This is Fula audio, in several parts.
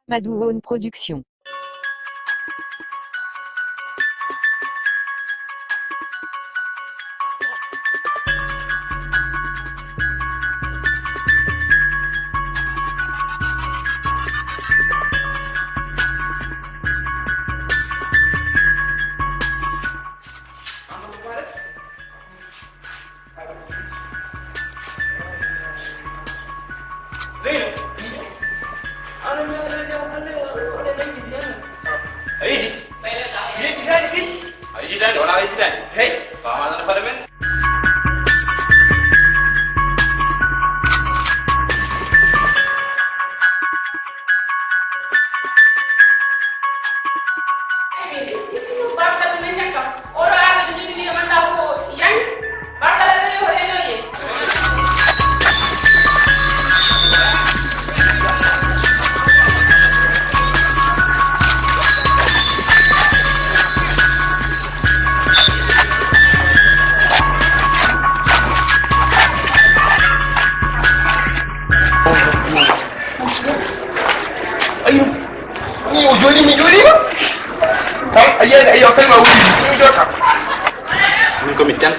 Madouone Production.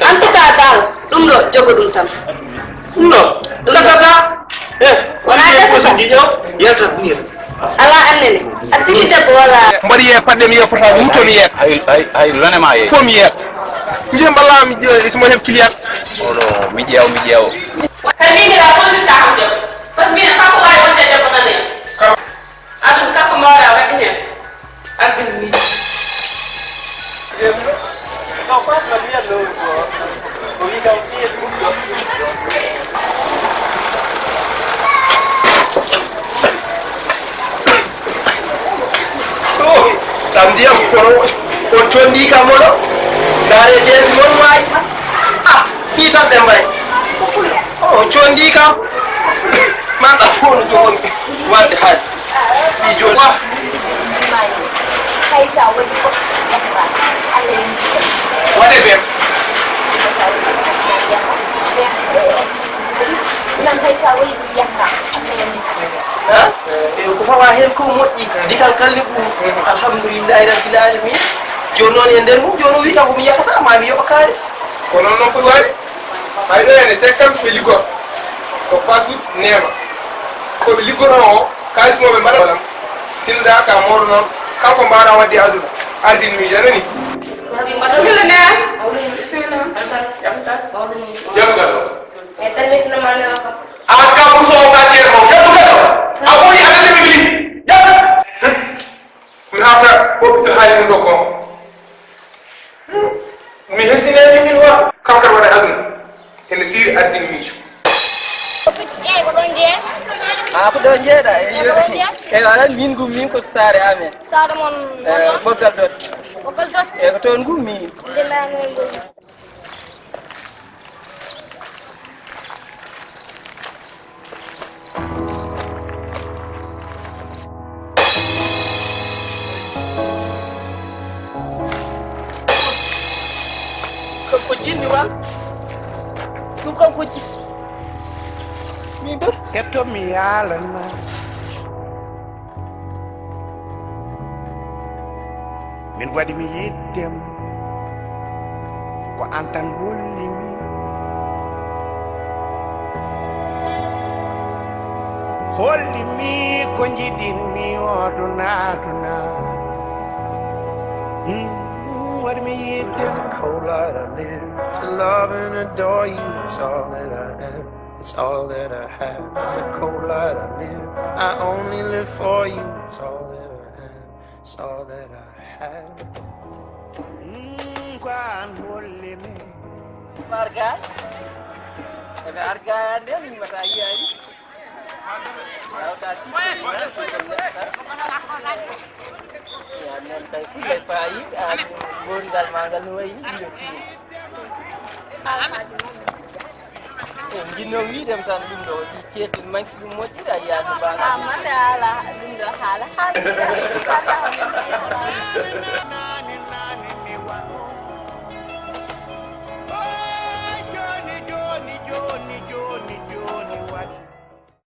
En tout cas daal ɗum ɗo jogoɗum tan ɗum ɗo gasata wona gasata yaltat ala annene attiki debbo walla mbaɗi yeek paɗɗe mi yeek fotaɓe mutto mi yeek ay lonema ye fof mi yeek mbiyen ballami somo heɓ client oɗo mi ƴeew kay mbiydeɗa sondirta kam debbo par ce que minen kanko wawi wonde debbo nan en aɗum kanko mawɗa waɗi hen ardini ni tam ndiyam kono on condi kam oɗo ndaare jeesi mon wayi ni tan ɓe mbay on condi kam maɗa fo no jogon wadde haaji ɗi joni Kaisa wani ko yakba Allah yin waɗe ɓen nan kaisa wani yakka Allah yin ko fawa hen ko moƴƴi dikal kalni ɗum alhamdoulillahi rabbil alamin joni noon e nder mum joni o wi kam komi yakata mami yoɓa kalis ko noon noon koye waɗi hayɗo ene 50 ɓe liggor ko fasut nema koɓe liggoto o kalis moɓe mbaɗa walam tinda ka mawɗo noon kanko mbaɗa wadde aduna ardini mi janani bismillah ne bismillah jaɓugal o e talmitino mane o kam an kam musowo gatier mo jaɓugal o a ɓooyi adande iblis jaɓ mi hafta ɓoɓɓito haalino ɗo kon mi hesineni min wa kam kadi waɗa aduna ene siiri ardini miijo eh ko don je ko ɗo jeeɗa e aɗan min gum min ko saare amen sare mon boggal dot bokol dot e ko toon gum min de mane ngol ko jinni wa ɗum kam ko ji min ɗo Eto mi yalana min waɗi mi yiddema ko an tan hollimi hollimi ko jiɗinmi oduna waɗi mi yiddema Cold light I live to love and adore you. It's all that I am. It's all that I have. The cold light I live. I only live for you. It's all that I am. It's all that I have. Kwan hollimi marga ebe arga ande min mata yari awta si ya nen tay fu lay fayi ak bongal mangal no wayi ndoti jinno wiidem tan ɗum ɗo ɗi ceetu manki ɗum moƴƴi a yaadu mbaɗa masha Allah ɗum ɗo haala